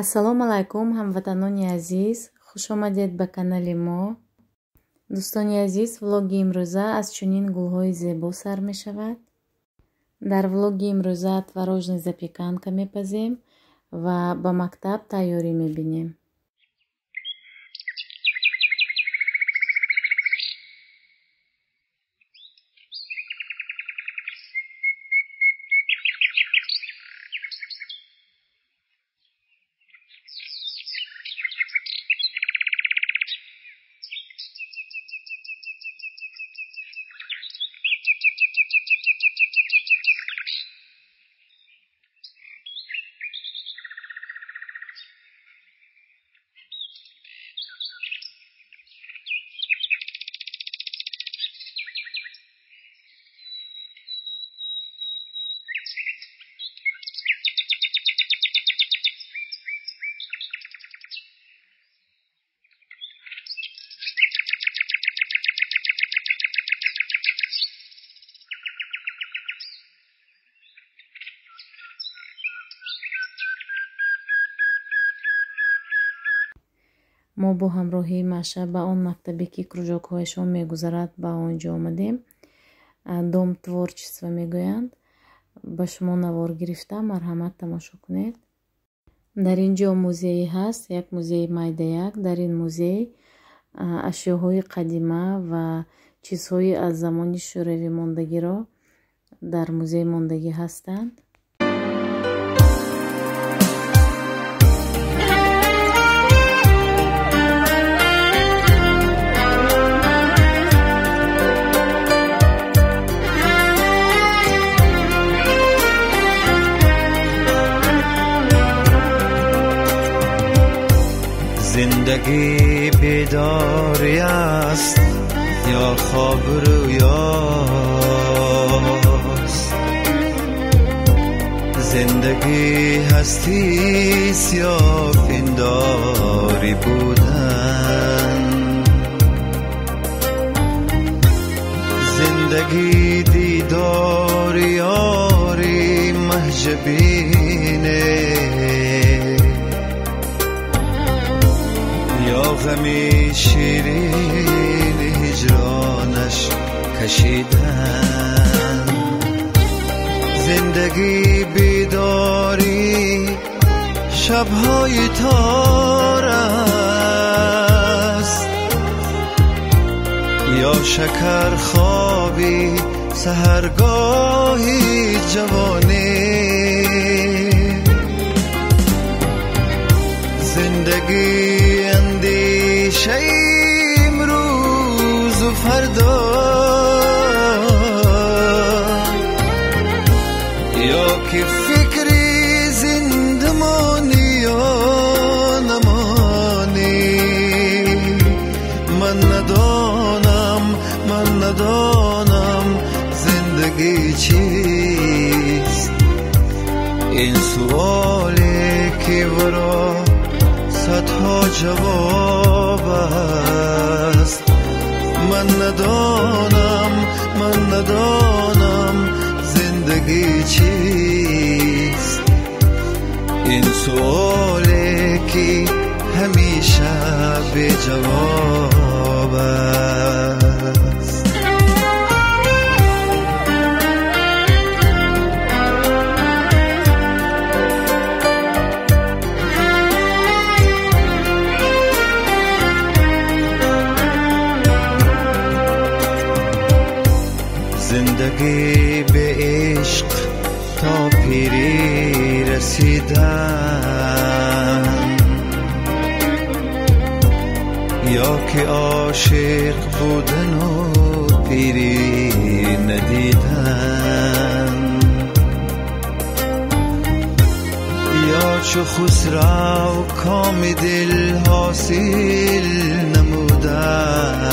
ассалому алайкум ҳамватанони азиз, хуш омадед ба канали мо. дӯстони азиз, влоги имрӯза аз чунин гулҳои зебо сар мешавад. дар влоги имрӯза творожный запеканка мепазем ва ба мактаб тайёрӣ мебинем. мо бо ҳамроҳии Маша ба он мактабе ки кружокҳояшон мегузарад ба онҷо омадем. дом творчество мегӯянд. ба шумо навор гирифта марҳамат тамошо кунед. дар ин ҷо музеи ҳаст, як музеи майдаяк. дар ин музей ашёҳои қадима ва чизҳои аз замони шӯравӣ мондагиро дар музей мондагӣ ҳастанд. زندگی بیداری است یا خواب رویاست، زندگی هستی است یا پنداری بودن، زندگی دیدار یاری محجبینه یا غمی شیرین هجرانش کشیدن، زندگی بیداری شبهای تار است یا شکر خوابی سحرگاهی جوانی، زندگی اندیشه امروز و فردا یا که فکری زندمانی یا نمانی. من ندانم زندگی چیست، این سوالی که ورا صدها جواب است. من ندانم زندگی چیست، این سوالی که همیشه بی جواب است. زندگی به عشق تا پیری رسیدن یا که عاشق بودن و پیری ندیدن یا چو خسرو کام دل حاصل نمودن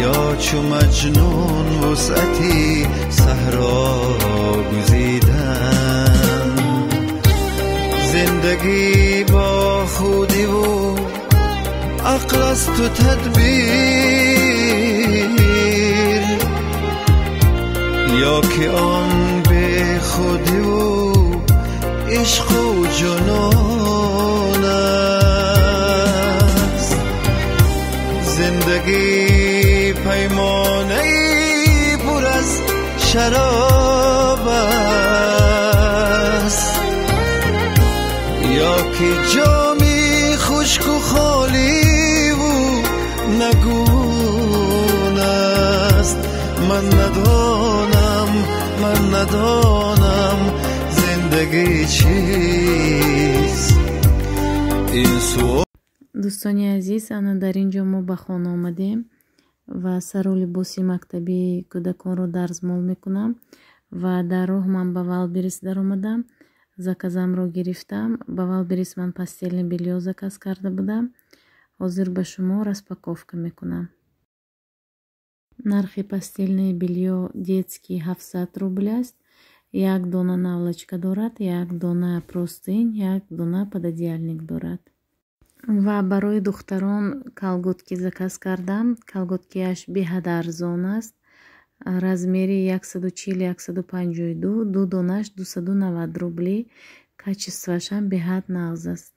یا چو مجنون وسعتی صحرا گزیدن، زندگی با خودی و عقل است و تدبیر یا که آن به خودی و عشق و جنون است. زندگی پیمانه پر از شراب است، یا که جامی خشک و خالی و نگون است. من ندانم زندگی چیست. این سوال. دوستانی عزیز، انا дар ин ҷо мо ба хона омадем ва сару либоси мактабии кӯдаконро дарзмол мекунам ва дар роҳ ман ба Валберис даромадам. заказамро гирифтам. ба Валберис ман пастелни бельё заказ карда будам. ҳозир ба шумо распаковка мекунам. нархи пастелни бельё детский 700 рубл аст. як дона навлочка дорад, як дона простынь, як дона пододеяльник дорад. ва барои духтарон калготки заказ кардам. калготкияш беҳад арзон аст. размери 140-152, ду донаш 290 рублӣ. качествашам беҳад нағз аст.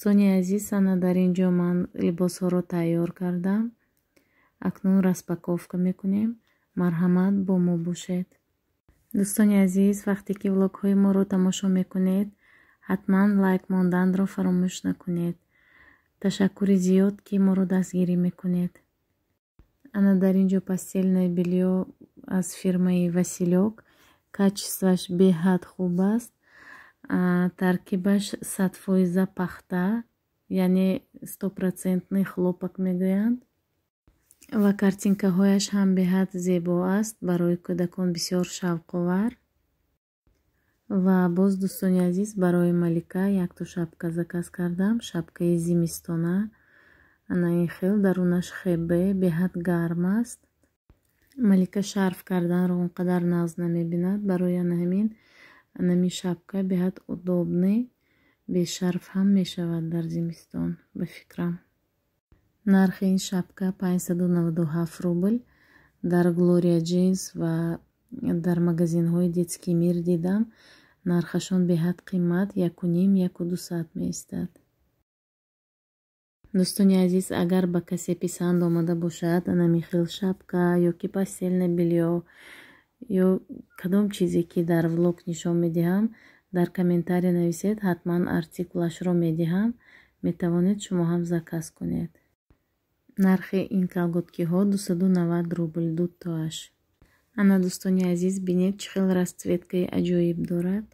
дӯстони азиз, ана дар ин ҷо ман либосҳоро тайёр кардам. акнун распаковка мекунем. марҳамат, бо мо бошед. дӯстони азиз, вақте ки влогҳои моро тамошо мекунед, ҳатман лайк монданро фаромӯш накунед. ташаккури зиёд ки моро дастгирӣ мекунед. ана дар ин ҷо пастелное бельё аз фирмаи Василёк. качестваш беҳад хуб аст. таркибаш 100% пахта, яъне 100% хлопак мегӯянд ва картинкаҳояш ҳам беҳад зебо аст. барои кӯдакон бисёр шавқовар. ва боз дӯстони азиз, барои Малика якто шапка заказ кардам. шапкаи зимистона. ана ин хел дарунаш хебе беҳад гарм аст. Малика шарф карданро он қадар нағз намебинад. барои ана ҳамин анами шапка беҳад удобне. бешарф ҳам мешавад дар зимистон ба фикрам. нархи ин шапка 597 рубл. дар Gloria Jeans ва дар магазинҳои детский мир дидам. нархашон беҳад қимат 1,5-1,200 меистад. дӯстони азиз, агар ба касе писанд омада бошад анами хел шапка ё ки пастелне бельё ё кадом чизе ки дар влог нишон медиҳам, дар комментария нависед. ҳатман артикулашро медиҳам. метавонед шумо ҳам заказ кунед. нархи ин калготкиҳо 290 рубл дутоаш. ана дӯстони азиз, бинед чӣ хел расцветкаи аҷоиб дорад.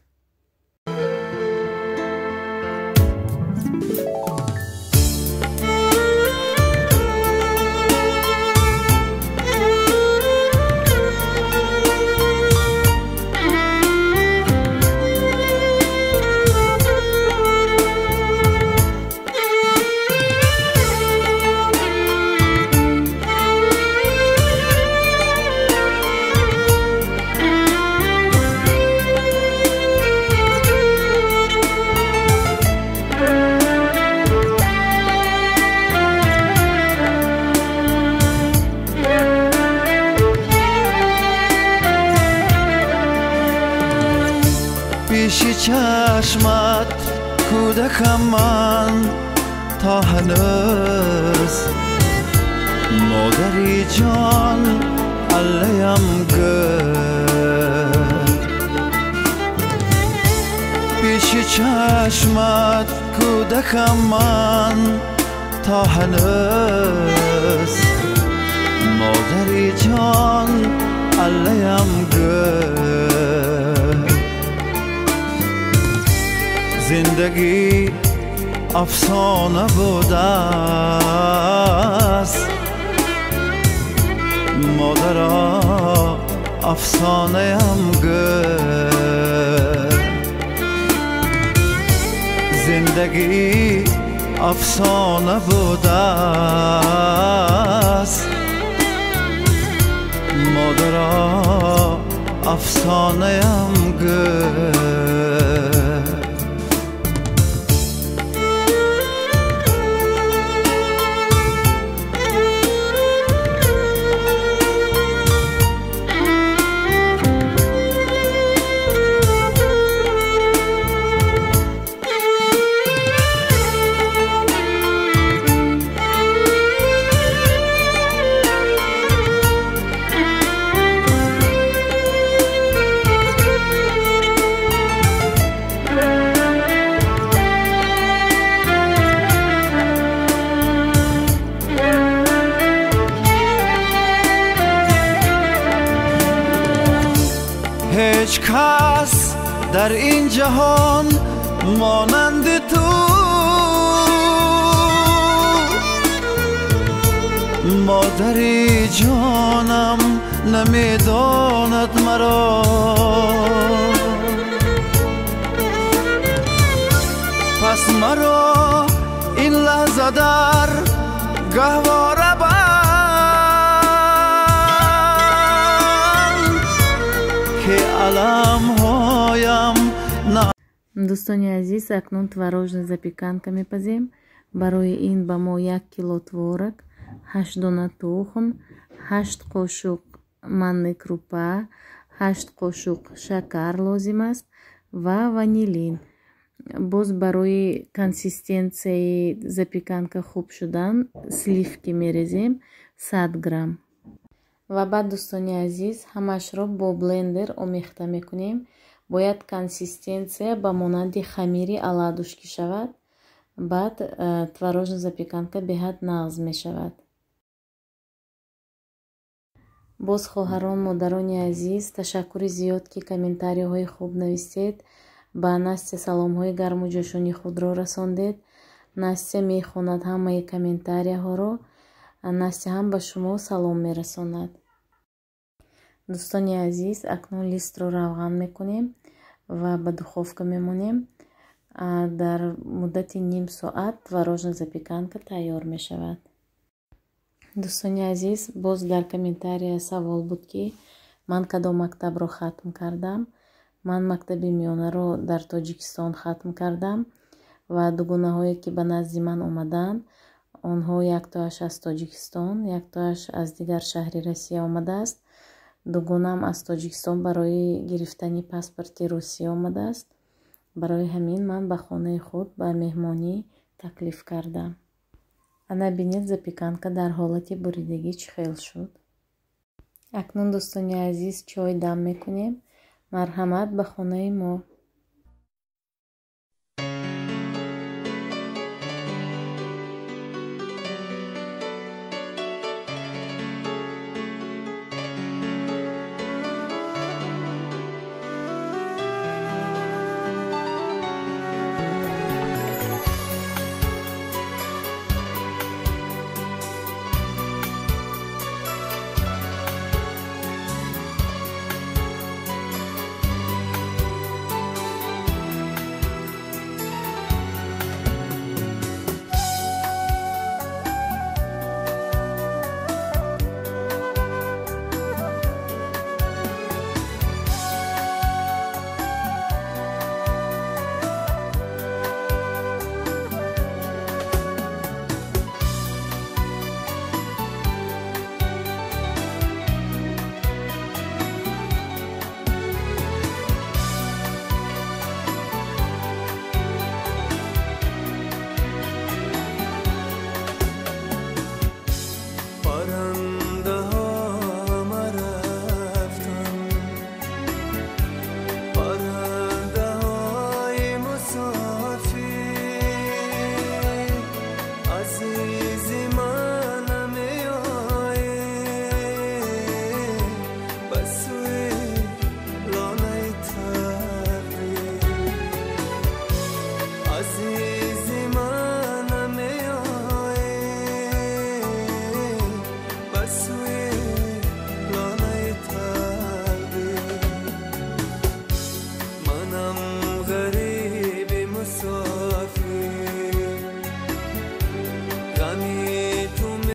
پیشی چشمت کودکم من تا هنوز مادری جان علیم گرد. پیشی چشمت کودکم من تا هنوز مادری جان علیم گرد. زندگی افسانه بوده است مادرها افسانه هم گفت زندگی افسانه بوده است مادرها افسانه هم گفت هیچ کس در این جهان مانند تو مادری جانم نمیداند مرا پس مرا این لحظه در گهواره دوстони азиз, акнун творожная запеканка мепазем. Барои ин ба мо 1 кило творог, 8 дона тухм, 8 қошуқ манни крупа, 8 қошуқ шакар лозим аст ва ванилин. боз барои консистенсияи запеканка хуб шудан сливки мерезем 100 грамм. ва баъд дӯстони азиз ҳамашро бо блендер омехта мекунем. бояд консистенсия ба монанди хамири оладушки шавад. баъд творожная запеканка беҳад нағз мешавад. боз хоҳарон модарони азиз ташаккури зиёд ки комментарияҳои хуб нависед. ба Настя саломҳои гарму ҷӯшони худро расондед. Настя мехонад ҳамаи комментарияҳоро. Настя ҳам ба шумо салом мерасонад. дӯстони азиз, акнун листро равған мекунем ва ба духовка мемонем. дар муддати ним соат творожная запеканка тайёр мешавад. дӯстони азиз, боз дар комментария савол буд ки ман кадом мактабро хатм кардам. ман мактаби миёнаро дар Тоҷикистон хатм кардам ва дугунаҳое ки ба назди ман омаданд онҳо яктоаш аз Тоҷикистон, яктоаш аз дигар шаҳри Россия омадааст. дугунам аз Тоҷикистон барои гирифтани паспорти Русия омадааст. барои ҳамин ман ба хонаи худ ба меҳмонӣ таклиф кардам. ана бинед запеканка дар ҳолати буридагӣ чӣ хел шуд. акнун дӯстони азиз чой дам мекунем. марҳамат ба хонаи мо.